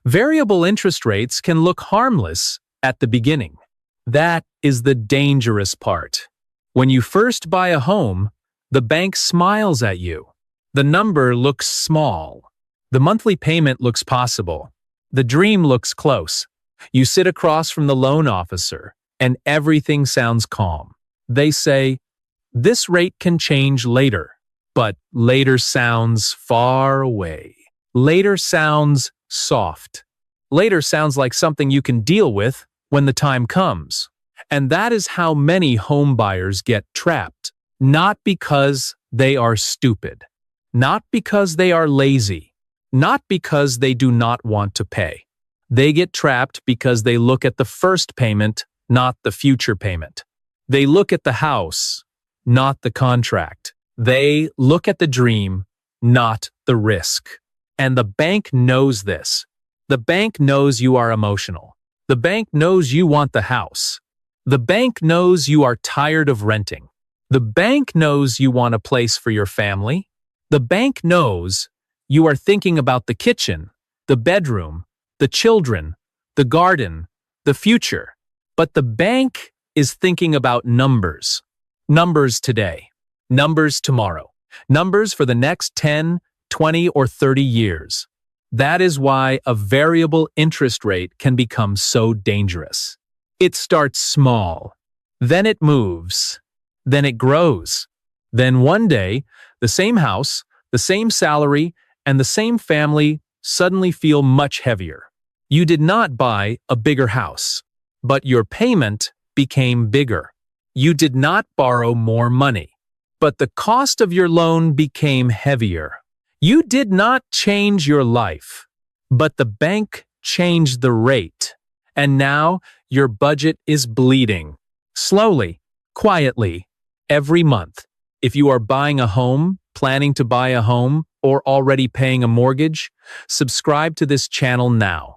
Variable interest rates can look harmless at the beginning. That is the dangerous part. When you first buy a home, the bank smiles at you. The number looks small. The monthly payment looks possible. The dream looks close. You sit across from the loan officer, and everything sounds calm. They say, "This rate can change later," but later sounds far away. Later sounds soft. Later sounds like something you can deal with when the time comes. And that is how many home buyers get trapped. Not because they are stupid. Not because they are lazy. Not because they do not want to pay. They get trapped because they look at the first payment, not the future payment. They look at the house, not the contract. They look at the dream, not the risk. And the bank knows this. The bank knows you are emotional. The bank knows you want the house. The bank knows you are tired of renting. The bank knows you want a place for your family. The bank knows you are thinking about the kitchen, the bedroom, the children, the garden, the future. But the bank is thinking about numbers. Numbers today. Numbers tomorrow. Numbers for the next 10, 20, or 30 years. That is why a variable interest rate can become so dangerous. It starts small. Then it moves. Then it grows. Then one day, the same house, the same salary, and the same family suddenly feel much heavier. You did not buy a bigger house, but your payment became bigger. You did not borrow more money, but the cost of your loan became heavier. You did not change your life, but the bank changed the rate. And now your budget is bleeding. Slowly, quietly, every month. If you are buying a home, planning to buy a home, or already paying a mortgage, subscribe to this channel now.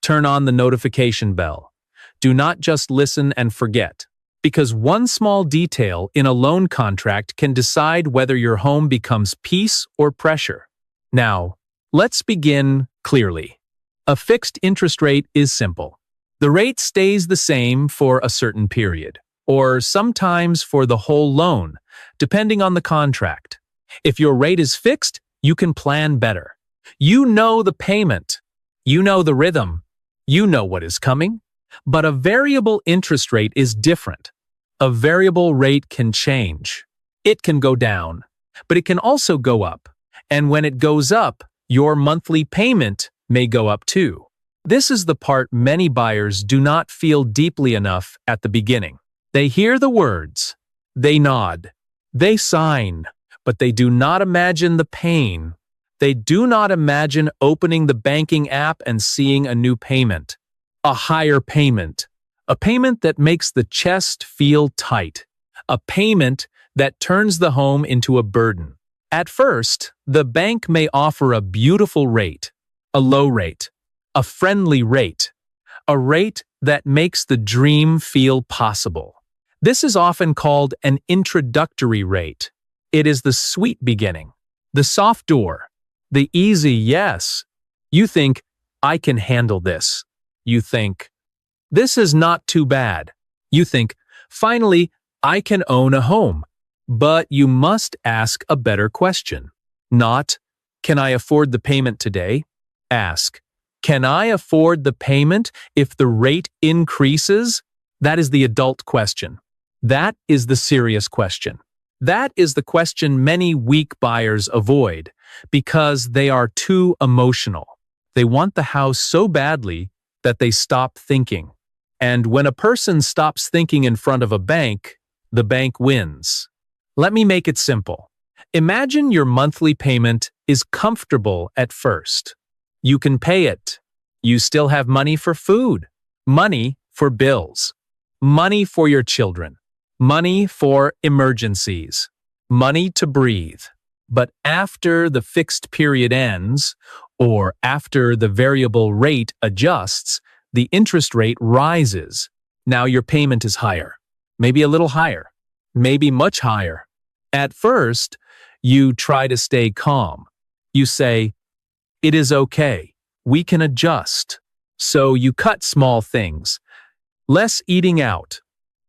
Turn on the notification bell. Do not just listen and forget, because one small detail in a loan contract can decide whether your home becomes peace or pressure. Now, let's begin clearly. A fixed interest rate is simple. The rate stays the same for a certain period, or sometimes for the whole loan, depending on the contract. If your rate is fixed, you can plan better. You know the payment. You know the rhythm. You know what is coming. But a variable interest rate is different. A variable rate can change. It can go down, but it can also go up. And when it goes up, your monthly payment may go up too. This is the part many buyers do not feel deeply enough at the beginning. They hear the words, they nod, they sign, but they do not imagine the pain. They do not imagine opening the banking app and seeing a new payment, a higher payment, a payment that makes the chest feel tight, a payment that turns the home into a burden. At first, the bank may offer a beautiful rate, a low rate, a friendly rate, a rate that makes the dream feel possible. This is often called an introductory rate. It is the sweet beginning, the soft door, the easy yes. You think, I can handle this. You think, this is not too bad. You think, finally, I can own a home. But you must ask a better question. Not, can I afford the payment today? Ask, can I afford the payment if the rate increases? That is the adult question. That is the serious question. That is the question many weak buyers avoid because they are too emotional. They want the house so badly that they stop thinking. And when a person stops thinking in front of a bank, the bank wins. Let me make it simple. Imagine your monthly payment is comfortable at first. You can pay it. You still have money for food, money for bills, money for your children, money for emergencies, money to breathe. But after the fixed period ends, or after the variable rate adjusts, the interest rate rises. Now your payment is higher, maybe a little higher, maybe much higher. At first, you try to stay calm. You say, it is okay. we can adjust. So you cut small things. Less eating out,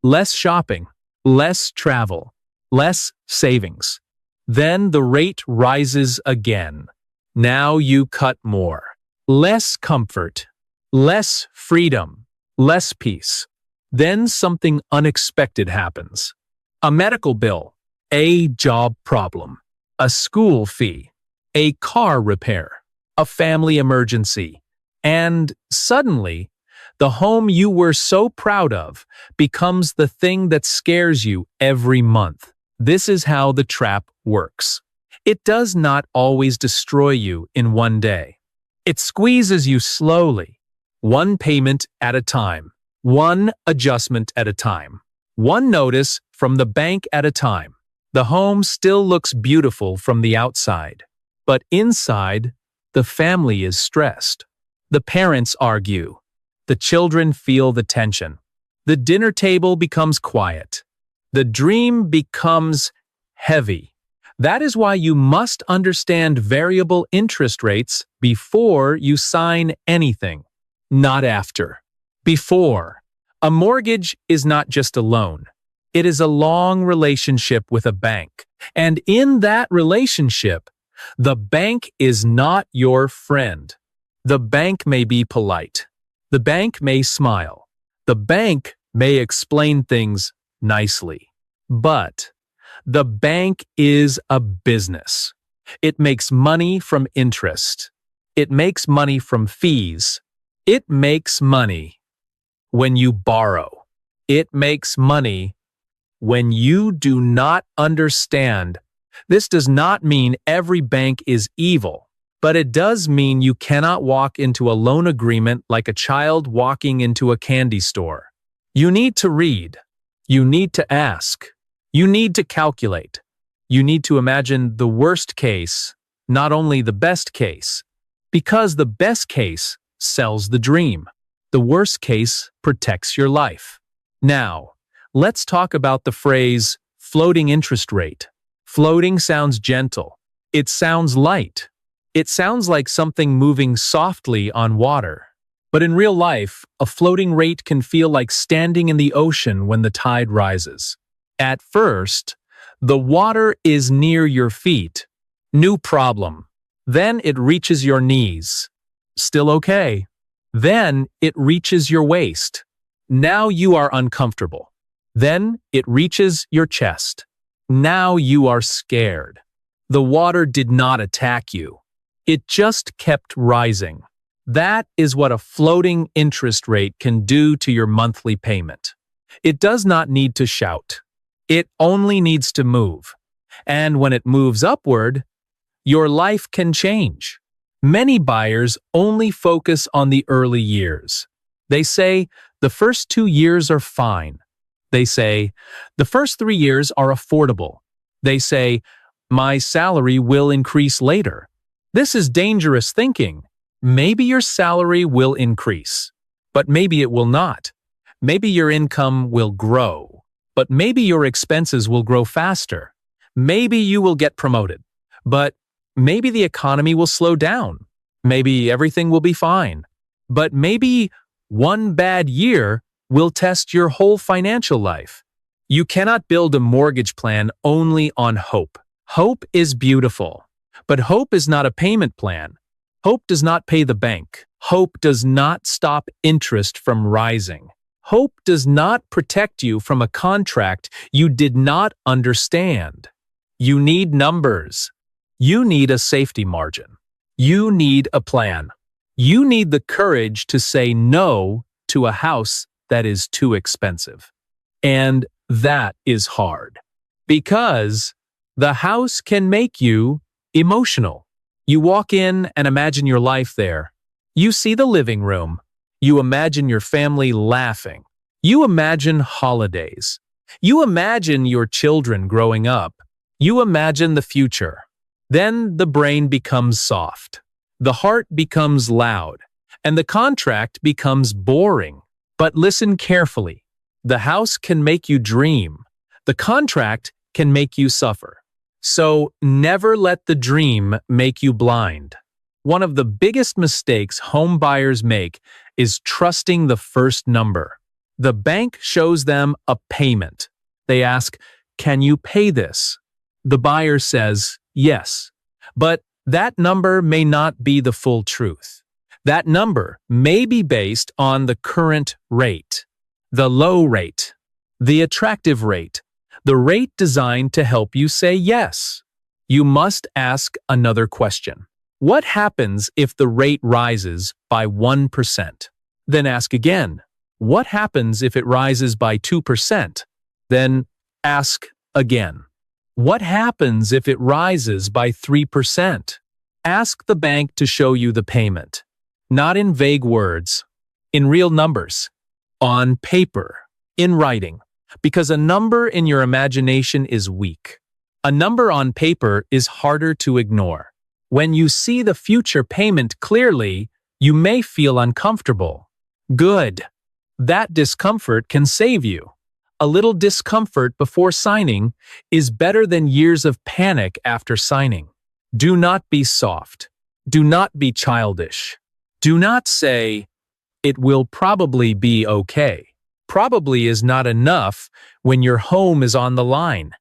less shopping, less travel, less savings. Then the rate rises again. Now you cut more. Less comfort, less freedom, less peace. Then something unexpected happens. A medical bill, a job problem, a school fee, a car repair, a family emergency, and suddenly, the home you were so proud of becomes the thing that scares you every month. This is how the trap works. It does not always destroy you in one day. It squeezes you slowly, one payment at a time, one adjustment at a time, one notice from the bank at a time. The home still looks beautiful from the outside, but inside, the family is stressed. The parents argue. The children feel the tension. The dinner table becomes quiet. The dream becomes heavy. That is why you must understand variable interest rates before you sign anything, not after. Before. A mortgage is not just a loan. It is a long relationship with a bank. And in that relationship, the bank is not your friend. The bank may be polite. The bank may smile. The bank may explain things nicely. But the bank is a business. It makes money from interest. It makes money from fees. It makes money when you borrow. It makes money when you do not understand. This does not mean every bank is evil, but it does mean you cannot walk into a loan agreement like a child walking into a candy store. You need to read. You need to ask. You need to calculate. You need to imagine the worst case, not only the best case, because the best case sells the dream. The worst case protects your life. Now, let's talk about the phrase floating interest rate. Floating sounds gentle. It sounds light. It sounds like something moving softly on water. But in real life, a floating rate can feel like standing in the ocean when the tide rises. At first, the water is near your feet. New problem. Then it reaches your knees. Still okay. Then it reaches your waist. Now you are uncomfortable. Then it reaches your chest. Now you are scared. The water did not attack you. It just kept rising. That is what a floating interest rate can do to your monthly payment. It does not need to shout. It only needs to move. And when it moves upward, your life can change. Many buyers only focus on the early years. They say, the first 2 years are fine. They say, the first 3 years are affordable. They say, my salary will increase later. This is dangerous thinking. Maybe your salary will increase, but maybe it will not. Maybe your income will grow, but maybe your expenses will grow faster. Maybe you will get promoted, but maybe the economy will slow down. Maybe everything will be fine, but maybe one bad year will test your whole financial life. You cannot build a mortgage plan only on hope. Hope is beautiful, but hope is not a payment plan. Hope does not pay the bank. Hope does not stop interest from rising. Hope does not protect you from a contract you did not understand. You need numbers. You need a safety margin. You need a plan. You need the courage to say no to a house that is too expensive. And that is hard. Because the house can make you emotional. You walk in and imagine your life there. You see the living room. You imagine your family laughing. You imagine holidays. You imagine your children growing up. You imagine the future. Then the brain becomes soft. The heart becomes loud. And the contract becomes boring. But listen carefully. The house can make you dream. The contract can make you suffer. So never let the dream make you blind. One of the biggest mistakes home buyers make is trusting the first number. The bank shows them a payment. They ask, "Can you pay this?" The buyer says, "Yes." But that number may not be the full truth. That number may be based on the current rate, the low rate, the attractive rate, the rate designed to help you say yes. You must ask another question. What happens if the rate rises by 1%? Then ask again. What happens if it rises by 2%? Then ask again. What happens if it rises by 3%? Ask the bank to show you the payment, not in vague words, in real numbers, on paper, in writing, because a number in your imagination is weak. A number on paper is harder to ignore. When you see the future payment clearly, you may feel uncomfortable. Good. That discomfort can save you. A little discomfort before signing is better than years of panic after signing. Do not be soft. Do not be childish. Do not say, "It will probably be okay." Probably is not enough when your home is on the line.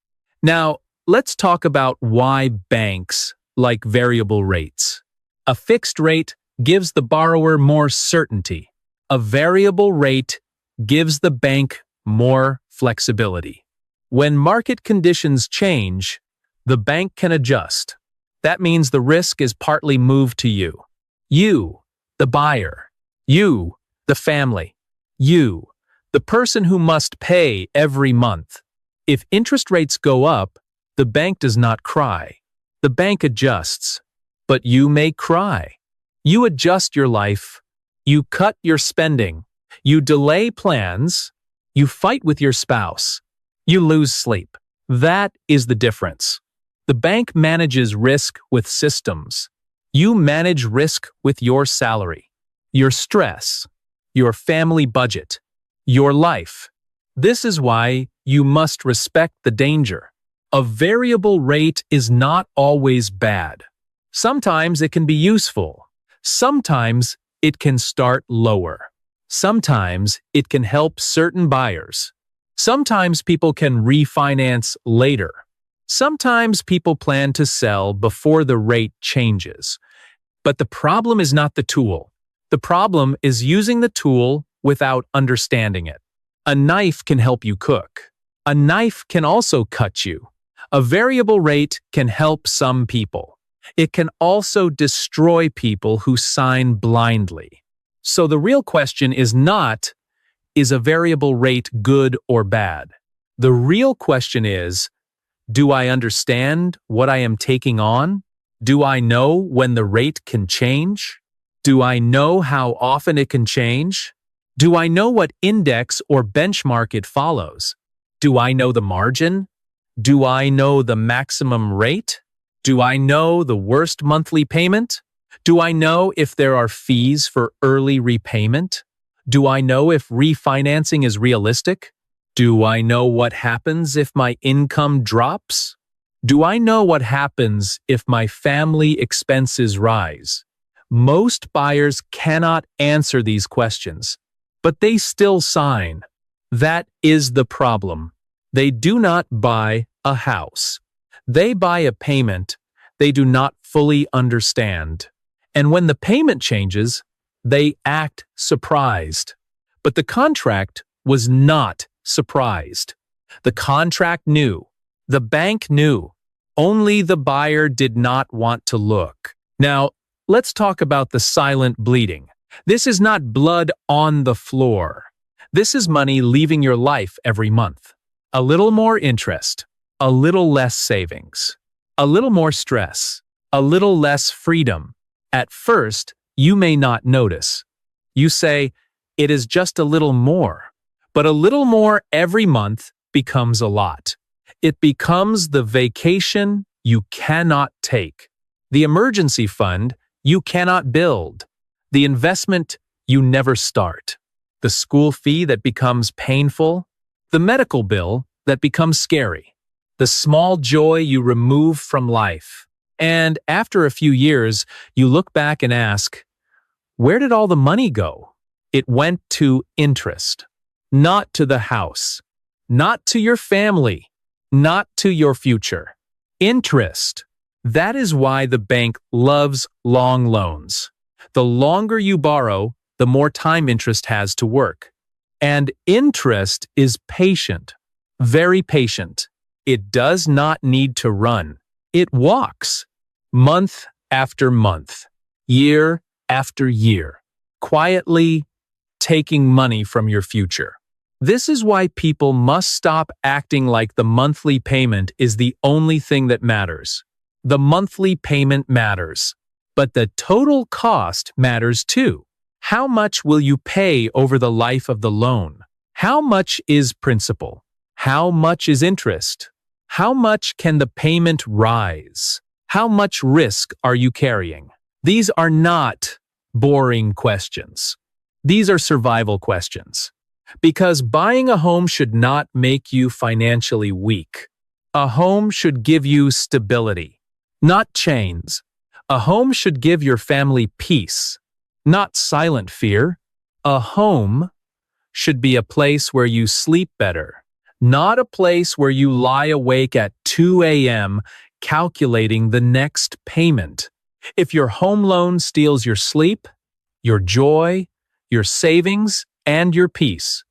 Now, let's talk about why banks like variable rates. A fixed rate gives the borrower more certainty. A variable rate gives the bank more flexibility. When market conditions change, the bank can adjust. That means the risk is partly moved to you. You, the buyer. You, the family. You, the person who must pay every month. If interest rates go up, the bank does not cry. The bank adjusts, but you may cry. You adjust your life. You cut your spending. You delay plans. You fight with your spouse. You lose sleep. That is the difference. The bank manages risk with systems. You manage risk with your salary, your stress, your family budget, your life. This is why you must respect the danger. A variable rate is not always bad. Sometimes it can be useful. Sometimes it can start lower. Sometimes it can help certain buyers. Sometimes people can refinance later. Sometimes people plan to sell before the rate changes. But the problem is not the tool. The problem is using the tool without understanding it. A knife can help you cook. A knife can also cut you. A variable rate can help some people. It can also destroy people who sign blindly. So the real question is not, is a variable rate good or bad? The real question is, do I understand what I am taking on? Do I know when the rate can change? Do I know how often it can change? Do I know what index or benchmark it follows? Do I know the margin? Do I know the maximum rate? Do I know the worst monthly payment? Do I know if there are fees for early repayment? Do I know if refinancing is realistic? Do I know what happens if my income drops? Do I know what happens if my family expenses rise? Most buyers cannot answer these questions, but they still sign. That is the problem. They do not buy a house. They buy a payment they do not fully understand. And when the payment changes, they act surprised. But the contract was not surprised. The contract knew. The bank knew. Only the buyer did not want to look. Now, let's talk about the silent bleeding. This is not blood on the floor. This is money leaving your life every month. A little more interest, a little less savings, a little more stress, a little less freedom. At first, you may not notice. You say, it is just a little more. But a little more every month becomes a lot. It becomes the vacation you cannot take, the emergency fund you cannot build, the investment you never start, the school fee that becomes painful, the medical bill that becomes scary, the small joy you remove from life. And after a few years, you look back and ask, where did all the money go? It went to interest, not to the house, not to your family, not to your future. Interest. That is why the bank loves long loans. The longer you borrow, the more time interest has to work. And interest is patient, very patient. It does not need to run. It walks, month after month, year after year, quietly taking money from your future. This is why people must stop acting like the monthly payment is the only thing that matters. The monthly payment matters, but the total cost matters too. How much will you pay over the life of the loan? How much is principal? How much is interest? How much can the payment rise? How much risk are you carrying? These are not boring questions. These are survival questions. Because buying a home should not make you financially weak. A home should give you stability, not chains. A home should give your family peace, not silent fear. A home should be a place where you sleep better, not a place where you lie awake at 2 a.m. calculating the next payment. If your home loan steals your sleep, your joy, your savings, and your peace,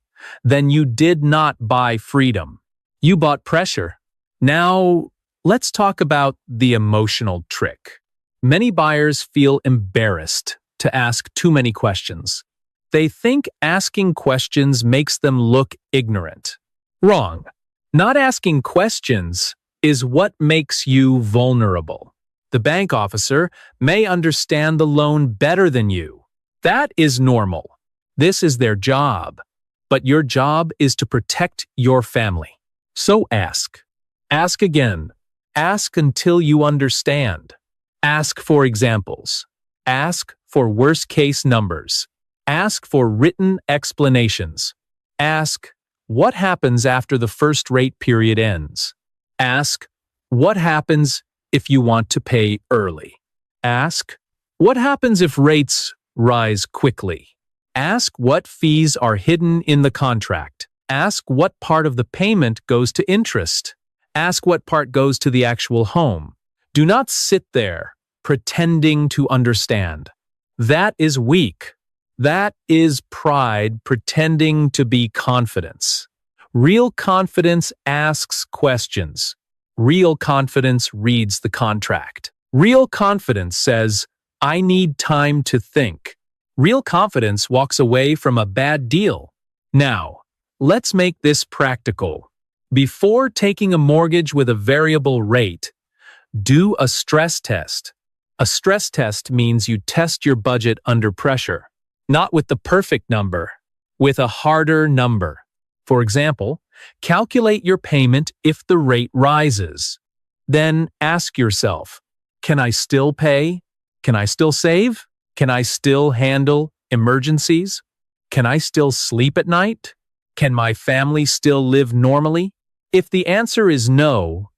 then you did not buy freedom. You bought pressure. Now, let's talk about the emotional trick. Many buyers feel embarrassed to ask too many questions. They think asking questions makes them look ignorant. Wrong. Not asking questions is what makes you vulnerable. The bank officer may understand the loan better than you. That is normal. This is their job. But your job is to protect your family. So ask. Ask again. Ask until you understand. Ask for examples. Ask for worst-case numbers. Ask for written explanations. Ask, what happens after the first rate period ends? Ask, what happens if you want to pay early? Ask, what happens if rates rise quickly? Ask what fees are hidden in the contract. Ask what part of the payment goes to interest. Ask what part goes to the actual home. Do not sit there pretending to understand. That is weak. That is pride pretending to be confidence. Real confidence asks questions. Real confidence reads the contract. Real confidence says, I need time to think. Real confidence walks away from a bad deal. Now, let's make this practical. Before taking a mortgage with a variable rate, do a stress test. A stress test means you test your budget under pressure, not with the perfect number, with a harder number. For example, calculate your payment if the rate rises. Then ask yourself, can I still pay? Can I still save? Can I still handle emergencies? Can I still sleep at night? Can my family still live normally? If the answer is no,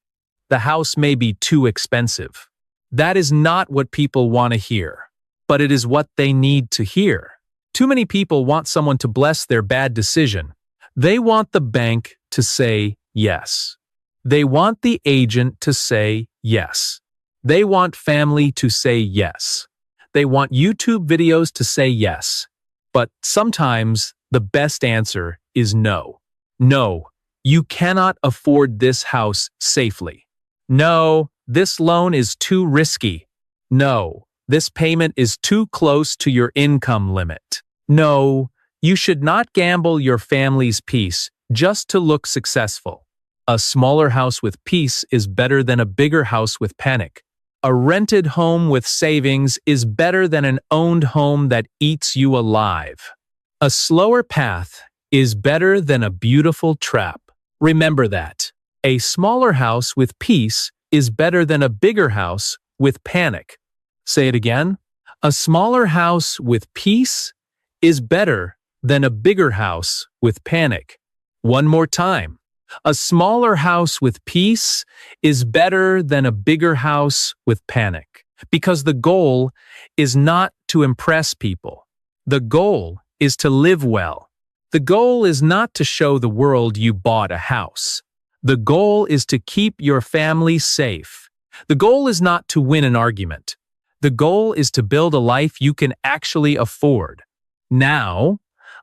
the house may be too expensive. That is not what people want to hear, but it is what they need to hear. Too many people want someone to bless their bad decision. They want the bank to say yes. They want the agent to say yes. They want family to say yes. They want YouTube videos to say yes. But sometimes the best answer is no. No, you cannot afford this house safely. No, this loan is too risky. No, this payment is too close to your income limit. No, you should not gamble your family's peace just to look successful. A smaller house with peace is better than a bigger house with panic. A rented home with savings is better than an owned home that eats you alive. A slower path is better than a beautiful trap. Remember that. A smaller house with peace is better than a bigger house with panic. Say it again. A smaller house with peace is better than a bigger house with panic. One more time. A smaller house with peace is better than a bigger house with panic, because the goal is not to impress people. The goal is to live well. The goal is not to show the world you bought a house. The goal is to keep your family safe. The goal is not to win an argument. The goal is to build a life you can actually afford. Now,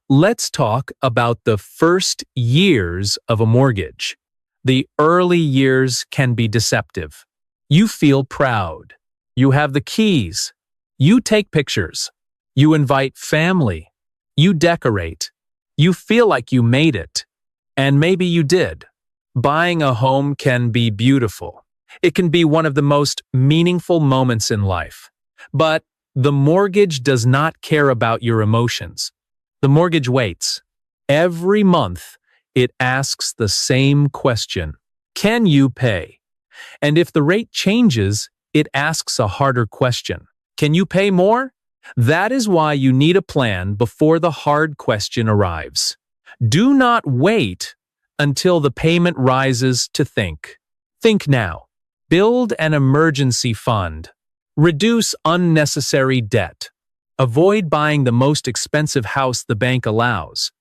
let's talk about the first years of a mortgage. The early years can be deceptive. You feel proud. You have the keys. You take pictures. You invite family. You decorate. You feel like you made it. And maybe you did. Buying a home can be beautiful. It can be one of the most meaningful moments in life. But the mortgage does not care about your emotions. The mortgage waits. Every month, it asks the same question. Can you pay? And if the rate changes, it asks a harder question. Can you pay more? That is why you need a plan before the hard question arrives. Do not wait until the payment rises to think. Think now. Build an emergency fund. Reduce unnecessary debt. Avoid buying the most expensive house the bank allows.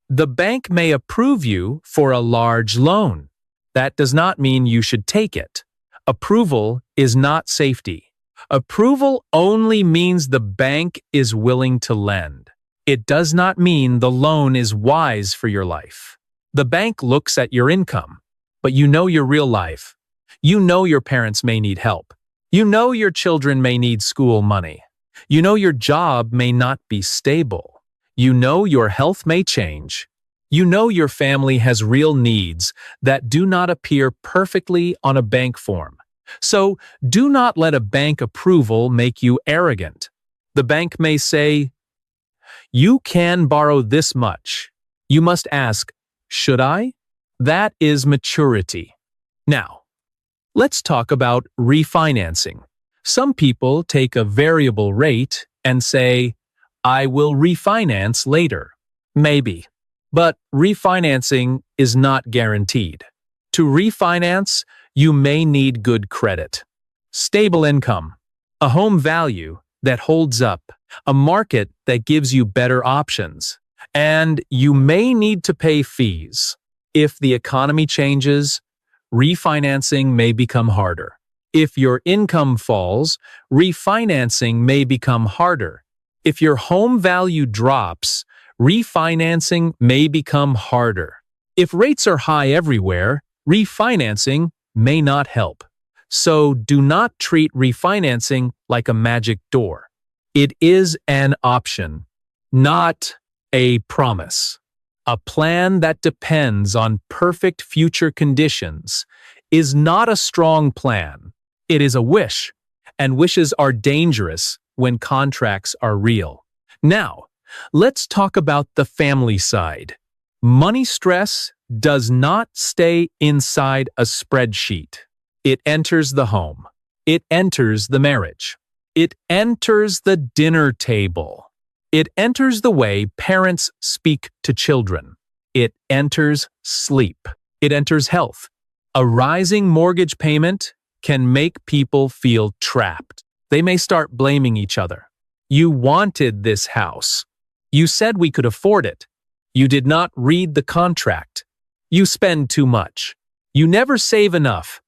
The bank may approve you for a large loan. That does not mean you should take it. Approval is not safety. Approval only means the bank is willing to lend. It does not mean the loan is wise for your life. The bank looks at your income, but you know your real life. You know your parents may need help. You know your children may need school money. You know your job may not be stable. You know your health may change. You know your family has real needs that do not appear perfectly on a bank form. So do not let a bank approval make you arrogant. The bank may say, "You can borrow this much." You must ask, "Should I?" That is maturity. Now, let's talk about refinancing. Some people take a variable rate and say, "I will refinance later." Maybe. But refinancing is not guaranteed. To refinance, you may need good credit, stable income, a home value that holds up, a market that gives you better options, and you may need to pay fees. If the economy changes, refinancing may become harder. If your income falls, refinancing may become harder. If your home value drops, refinancing may become harder. If rates are high everywhere, refinancing may not help. So do not treat refinancing like a magic door. It is an option, not a promise. A plan that depends on perfect future conditions is not a strong plan. It is a wish, and wishes are dangerous when contracts are real. Now, let's talk about the family side. Money stress does not stay inside a spreadsheet. It enters the home. It enters the marriage. It enters the dinner table. It enters the way parents speak to children. It enters sleep. It enters health. A rising mortgage payment can make people feel trapped. They may start blaming each other. You wanted this house. You said we could afford it. You did not read the contract. You spend too much. You never save enough.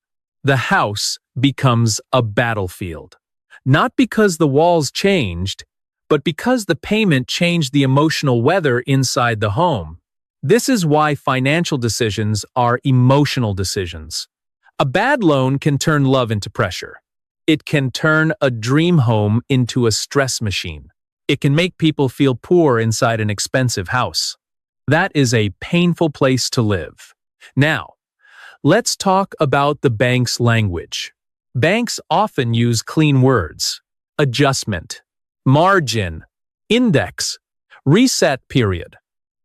The house becomes a battlefield. Not because the walls changed, but because the payment changed the emotional weather inside the home. This is why financial decisions are emotional decisions. A bad loan can turn love into pressure. It can turn a dream home into a stress machine. It can make people feel poor inside an expensive house. That is a painful place to live. Now, let's talk about the bank's language. Banks often use clean words: adjustment, margin, index, reset period,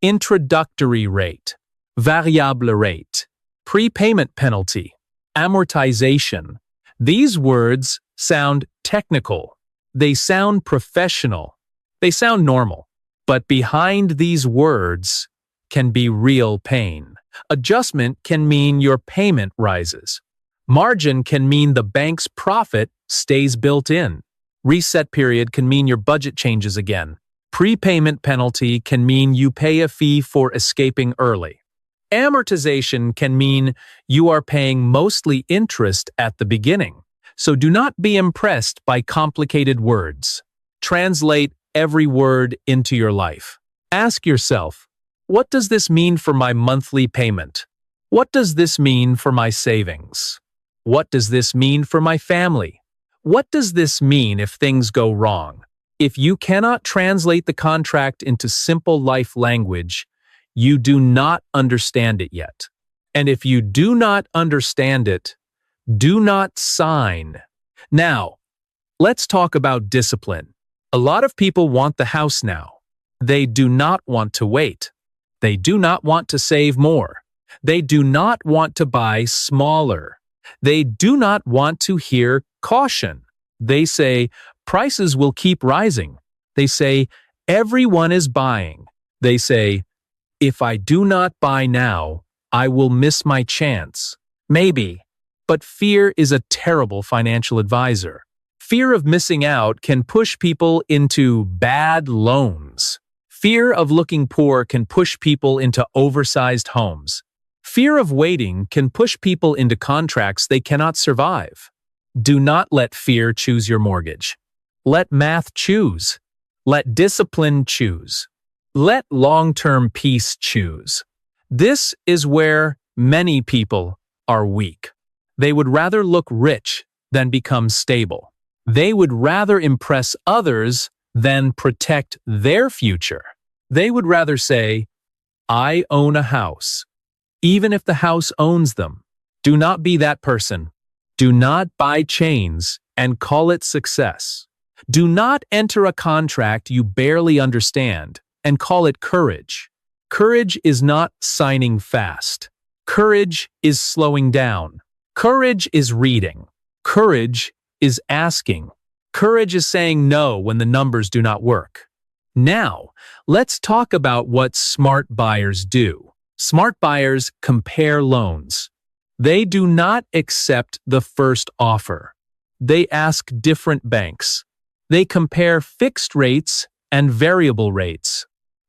introductory rate, variable rate, prepayment penalty, amortization. These words sound technical. They sound professional. They sound normal. But behind these words can be real pain. Adjustment can mean your payment rises. Margin can mean the bank's profit stays built in. Reset period can mean your budget changes again. Prepayment penalty can mean you pay a fee for escaping early. Amortization can mean you are paying mostly interest at the beginning. So do not be impressed by complicated words. Translate every word into your life. Ask yourself, what does this mean for my monthly payment? What does this mean for my savings? What does this mean for my family? What does this mean if things go wrong? If you cannot translate the contract into simple life language, you do not understand it yet. And if you do not understand it, do not sign. Now, let's talk about discipline. A lot of people want the house now. They do not want to wait. They do not want to save more. They do not want to buy smaller. They do not want to hear caution. They say, prices will keep rising. They say, everyone is buying. They say, if I do not buy now, I will miss my chance. Maybe. But fear is a terrible financial advisor. Fear of missing out can push people into bad loans. Fear of looking poor can push people into oversized homes. Fear of waiting can push people into contracts they cannot survive. Do not let fear choose your mortgage. Let math choose. Let discipline choose. Let long-term peace choose. This is where many people are weak. They would rather look rich than become stable. They would rather impress others than protect their future. They would rather say, I own a house, even if the house owns them. Do not be that person. Do not buy chains and call it success. Do not enter a contract you barely understand and call it courage. Courage is not signing fast. Courage is slowing down. Courage is reading. Courage is asking. Courage is saying no when the numbers do not work. Now, let's talk about what smart buyers do. Smart buyers compare loans. They do not accept the first offer. They ask different banks. They compare fixed rates and variable rates.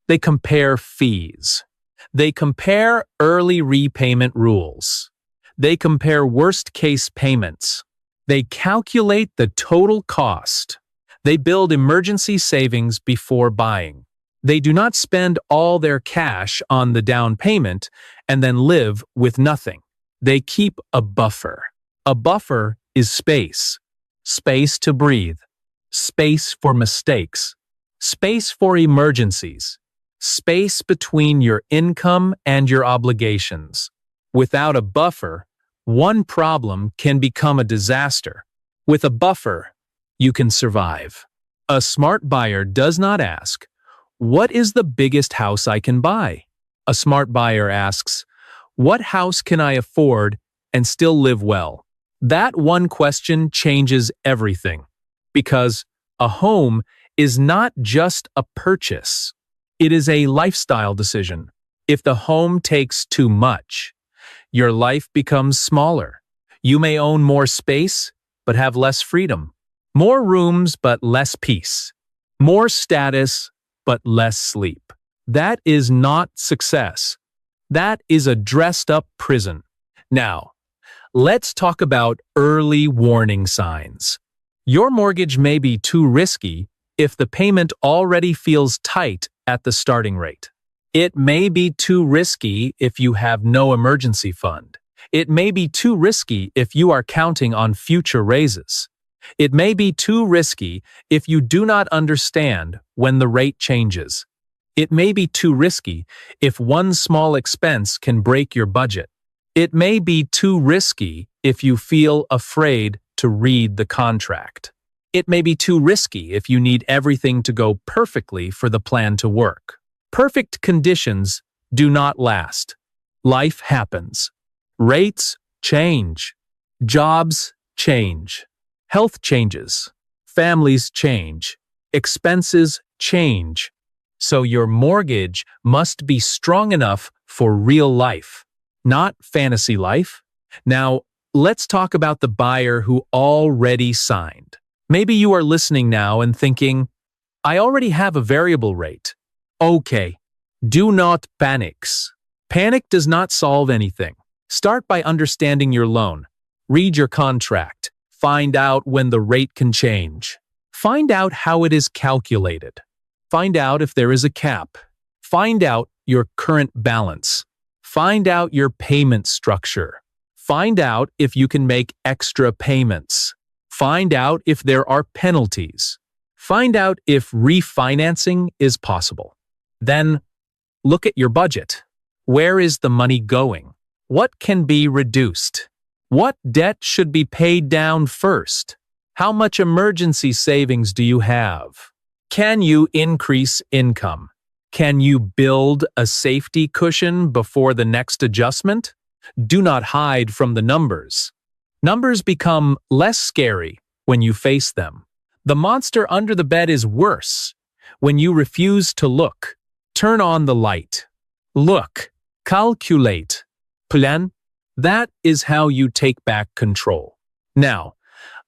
They compare fees. They compare early repayment rules. They compare worst-case payments. They calculate the total cost. They build emergency savings before buying. They do not spend all their cash on the down payment and then live with nothing. They keep a buffer. A buffer is space. Space to breathe. Space for mistakes. Space for emergencies. Space between your income and your obligations. Without a buffer, one problem can become a disaster. With a buffer, you can survive. A smart buyer does not ask, what is the biggest house I can buy? A smart buyer asks, what house can I afford and still live well? That one question changes everything, because a home is not just a purchase. It is a lifestyle decision. If the home takes too much, your life becomes smaller. You may own more space, but have less freedom. More rooms, but less peace. More status, but less sleep. That is not success. That is a dressed-up prison. Now, let's talk about early warning signs. Your mortgage may be too risky if the payment already feels tight at the starting rate. It may be too risky if you have no emergency fund. It may be too risky if you are counting on future raises. It may be too risky if you do not understand when the rate changes. It may be too risky if one small expense can break your budget. It may be too risky if you feel afraid to read the contract. It may be too risky if you need everything to go perfectly for the plan to work. Perfect conditions do not last. Life happens. Rates change. Jobs change. Health changes. Families change. Expenses change. So your mortgage must be strong enough for real life. not fantasy life. Now, let's talk about the buyer who already signed. Maybe you are listening now and thinking, I already have a variable rate. Okay, do not panic. Panic does not solve anything. Start by understanding your loan. Read your contract. Find out when the rate can change. Find out how it is calculated. Find out if there is a cap. Find out your current balance. Find out your payment structure. Find out if you can make extra payments. Find out if there are penalties. Find out if refinancing is possible. Then, look at your budget. Where is the money going? What can be reduced? What debt should be paid down first? How much emergency savings do you have? Can you increase income? Can you build a safety cushion before the next adjustment? Do not hide from the numbers. Numbers become less scary when you face them. The monster under the bed is worse when you refuse to look. Turn on the light. Look. Calculate. Plan. That is how you take back control. Now,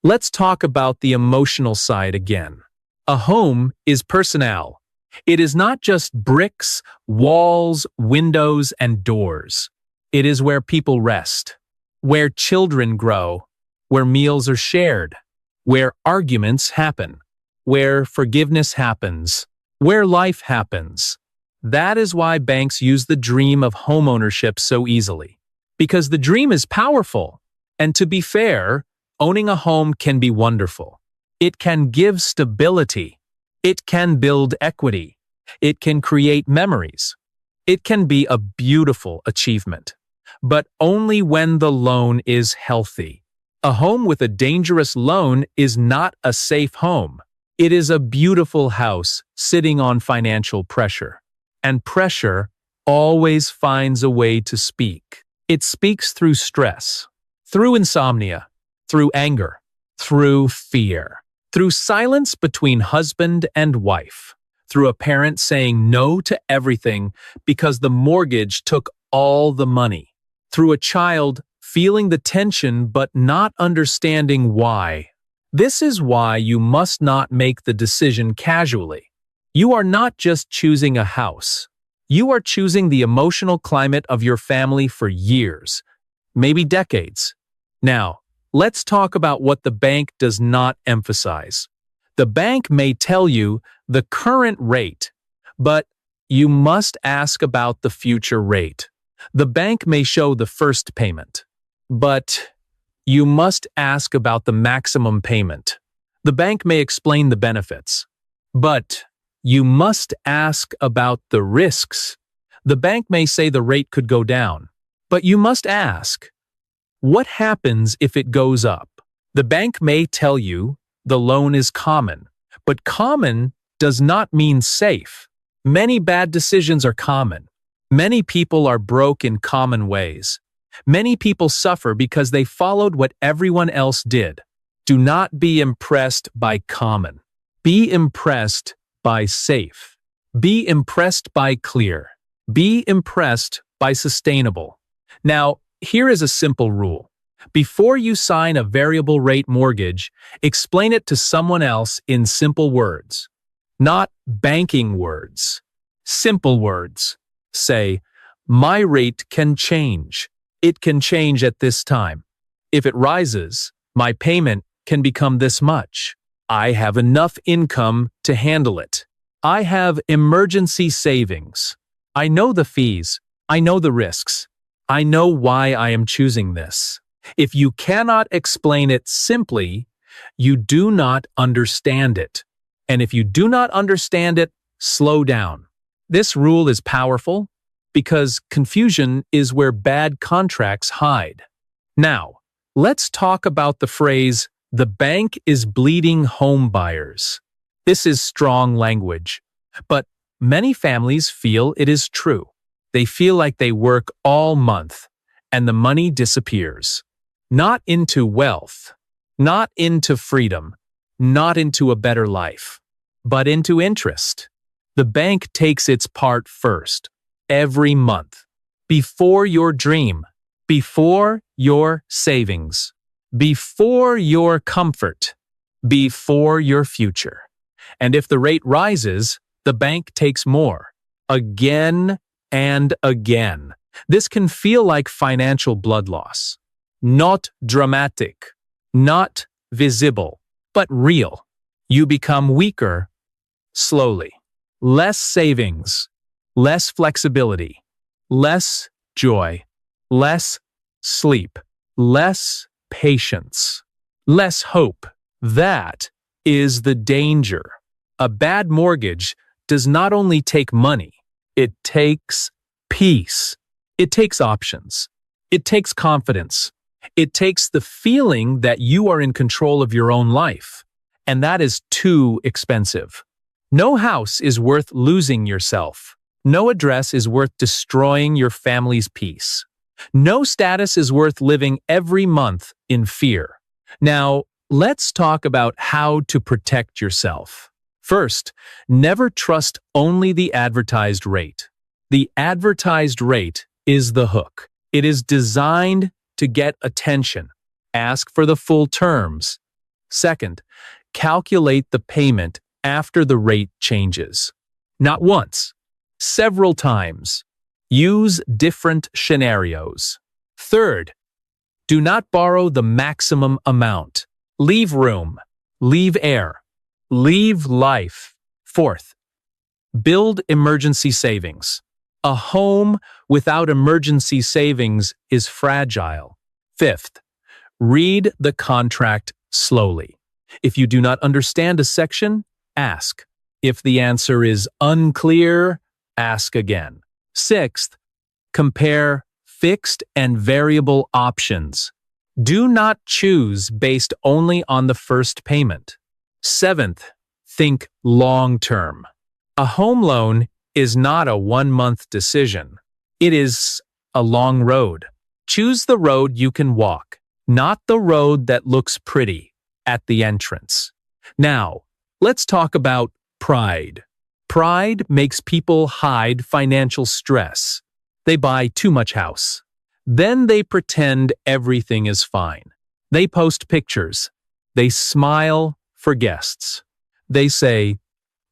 let's talk about the emotional side again. A home is personal. It is not just bricks, walls, windows, and doors. It is where people rest, where children grow, where meals are shared, where arguments happen, where forgiveness happens, where life happens. That is why banks use the dream of homeownership so easily. Because the dream is powerful. And to be fair, owning a home can be wonderful. It can give stability. It can build equity. It can create memories. It can be a beautiful achievement. But only when the loan is healthy. A home with a dangerous loan is not a safe home. It is a beautiful house sitting on financial pressure. And pressure always finds a way to speak. It speaks through stress, through insomnia, through anger, through fear, through silence between husband and wife, through a parent saying no to everything because the mortgage took all the money, through a child feeling the tension but not understanding why. This is why you must not make the decision casually. You are not just choosing a house. You are choosing the emotional climate of your family for years, maybe decades. Now, let's talk about what the bank does not emphasize. The bank may tell you the current rate, but you must ask about the future rate. The bank may show the first payment, but you must ask about the maximum payment. The bank may explain the benefits, but you must ask about the risks. The bank may say the rate could go down, but you must ask, what happens if it goes up? The bank may tell you the loan is common, but common does not mean safe. Many bad decisions are common. Many people are broke in common ways. Many people suffer because they followed what everyone else did. Do not be impressed by common. Be impressed by safe. Be impressed by clear. Be impressed by sustainable. Now, here is a simple rule. Before you sign a variable rate mortgage, explain it to someone else in simple words. Not banking words. Simple words. Say, my rate can change. It can change at this time. If it rises, my payment can become this much. I have enough income to handle it. I have emergency savings. I know the fees. I know the risks. I know why I am choosing this. If you cannot explain it simply, you do not understand it. And if you do not understand it, slow down. This rule is powerful because confusion is where bad contracts hide. Now, let's talk about the phrase, the bank is bleeding home buyers. This is strong language, but many families feel it is true. They feel like they work all month and the money disappears. Not into wealth, not into freedom, not into a better life, but into interest. The bank takes its part first, every month, before your dream, before your savings, before your comfort, before your future. And if the rate rises, the bank takes more, again and again. This can feel like financial blood loss. Not dramatic, not visible, but real. You become weaker slowly. Less savings, less flexibility, less joy, less sleep, less patience, less hope. That is the danger. A bad mortgage does not only take money, it takes peace. It takes options. It takes confidence. It takes the feeling that you are in control of your own life. And that is too expensive. No house is worth losing yourself. No address is worth destroying your family's peace. No status is worth living every month in fear. Now, let's talk about how to protect yourself. First, never trust only the advertised rate. The advertised rate is the hook. It is designed to get attention. Ask for the full terms. Second, calculate the payment after the rate changes. Not once, several times. Use different scenarios. Third, do not borrow the maximum amount. Leave room, leave air, leave life. Fourth, build emergency savings. A home without emergency savings is fragile. Fifth, read the contract slowly. If you do not understand a section, ask. If the answer is unclear, ask again. Sixth, compare fixed and variable options. Do not choose based only on the first payment. Seventh, think long-term. A home loan is not a one-month decision. It is a long road. Choose the road you can walk, not the road that looks pretty at the entrance. Now, let's talk about pride. Pride makes people hide financial stress. They buy too much house. Then they pretend everything is fine. They post pictures. They smile for guests. They say,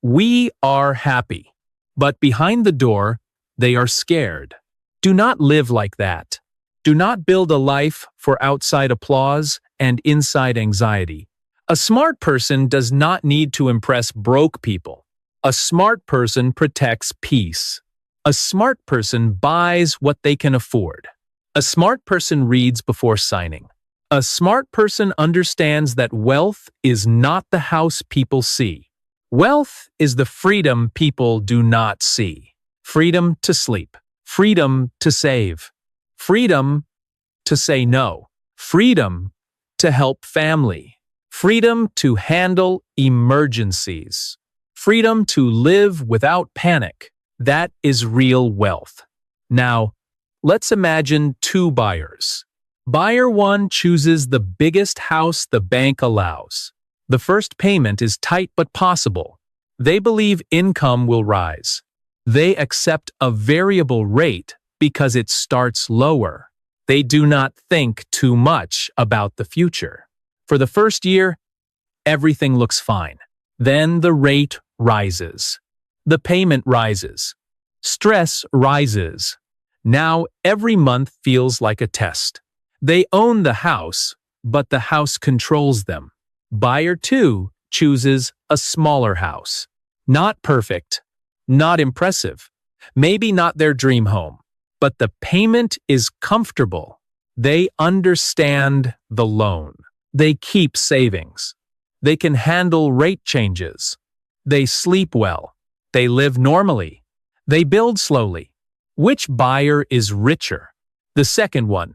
"We are happy." But behind the door, they are scared. Do not live like that. Do not build a life for outside applause and inside anxiety. A smart person does not need to impress broke people. A smart person protects peace. A smart person buys what they can afford. A smart person reads before signing. A smart person understands that wealth is not the house people see. Wealth is the freedom people do not see. Freedom to sleep. Freedom to save. Freedom to say no. Freedom to help family. Freedom to handle emergencies. Freedom to live without panic. That is real wealth. Now, let's imagine two buyers. Buyer one chooses the biggest house the bank allows. The first payment is tight but possible. They believe income will rise. They accept a variable rate because it starts lower. They do not think too much about the future. For the first year, everything looks fine. Then the rate rises. The payment rises. Stress rises. Now every month feels like a test. They own the house, but the house controls them. Buyer two chooses a smaller house. Not perfect, not impressive, maybe not their dream home, but the payment is comfortable. They understand the loan. They keep savings. They can handle rate changes. They sleep well. They live normally. They build slowly. Which buyer is richer? The second one,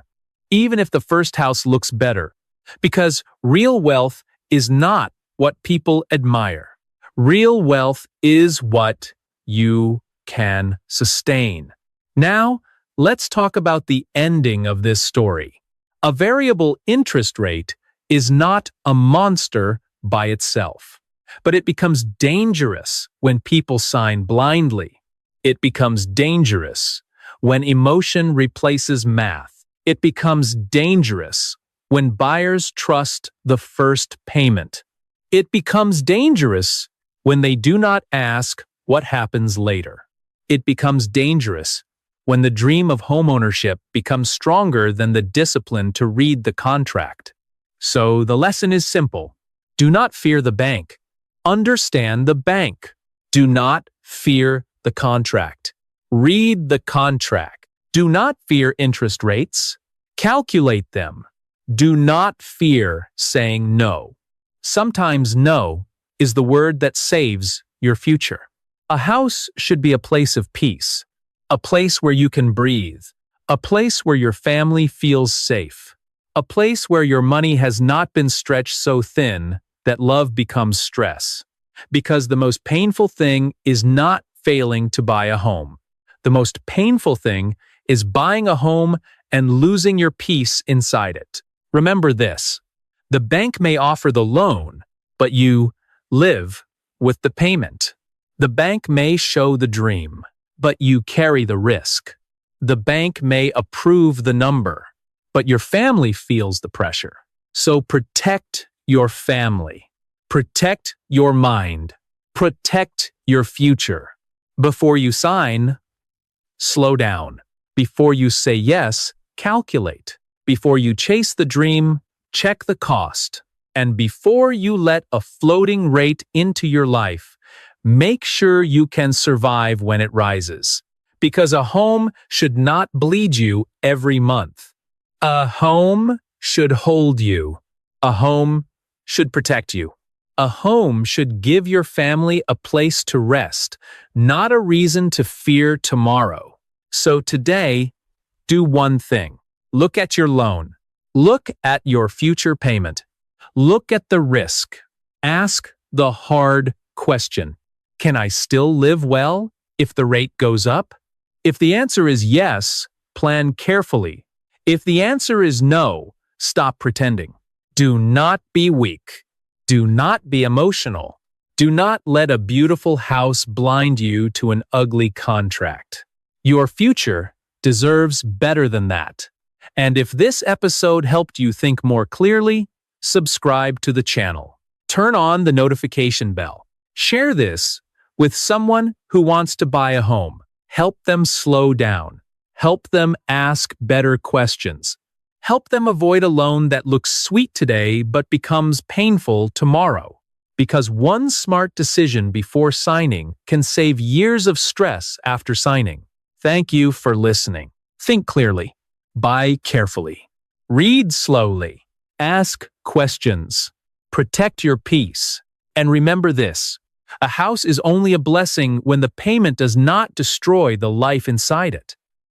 even if the first house looks better, because real wealth is not what people admire. Real wealth is what you can sustain. Now, let's talk about the ending of this story. A variable interest rate is not a monster by itself, but it becomes dangerous when people sign blindly. It becomes dangerous when emotion replaces math. It becomes dangerous when buyers trust the first payment. It becomes dangerous when they do not ask what happens later. It becomes dangerous when the dream of homeownership becomes stronger than the discipline to read the contract. So the lesson is simple. Do not fear the bank. Understand the bank. Do not fear the contract. Read the contract. Do not fear interest rates. Calculate them. Do not fear saying no. Sometimes no is the word that saves your future. A house should be a place of peace, a place where you can breathe, a place where your family feels safe, a place where your money has not been stretched so thin that love becomes stress. Because the most painful thing is not failing to buy a home. The most painful thing is buying a home and losing your peace inside it. Remember this, the bank may offer the loan, but you live with the payment. The bank may show the dream, but you carry the risk. The bank may approve the number, but your family feels the pressure. So protect your family. Protect your mind. Protect your future. Before you sign, slow down. Before you say yes, calculate. Before you chase the dream, check the cost. And before you let a floating rate into your life, make sure you can survive when it rises. Because a home should not bleed you every month. A home should hold you. A home should protect you. A home should give your family a place to rest, not a reason to fear tomorrow. So today, do one thing. Look at your loan. Look at your future payment. Look at the risk. Ask the hard question. Can I still live well if the rate goes up? If the answer is yes, plan carefully. If the answer is no, stop pretending. Do not be weak. Do not be emotional. Do not let a beautiful house blind you to an ugly contract. Your future deserves better than that. And if this episode helped you think more clearly, subscribe to the channel. Turn on the notification bell. Share this with someone who wants to buy a home. Help them slow down. Help them ask better questions. Help them avoid a loan that looks sweet today but becomes painful tomorrow. Because one smart decision before signing can save years of stress after signing. Thank you for listening. Think clearly. Buy carefully. Read slowly. Ask questions. Protect your peace. And remember this, a house is only a blessing when the payment does not destroy the life inside it.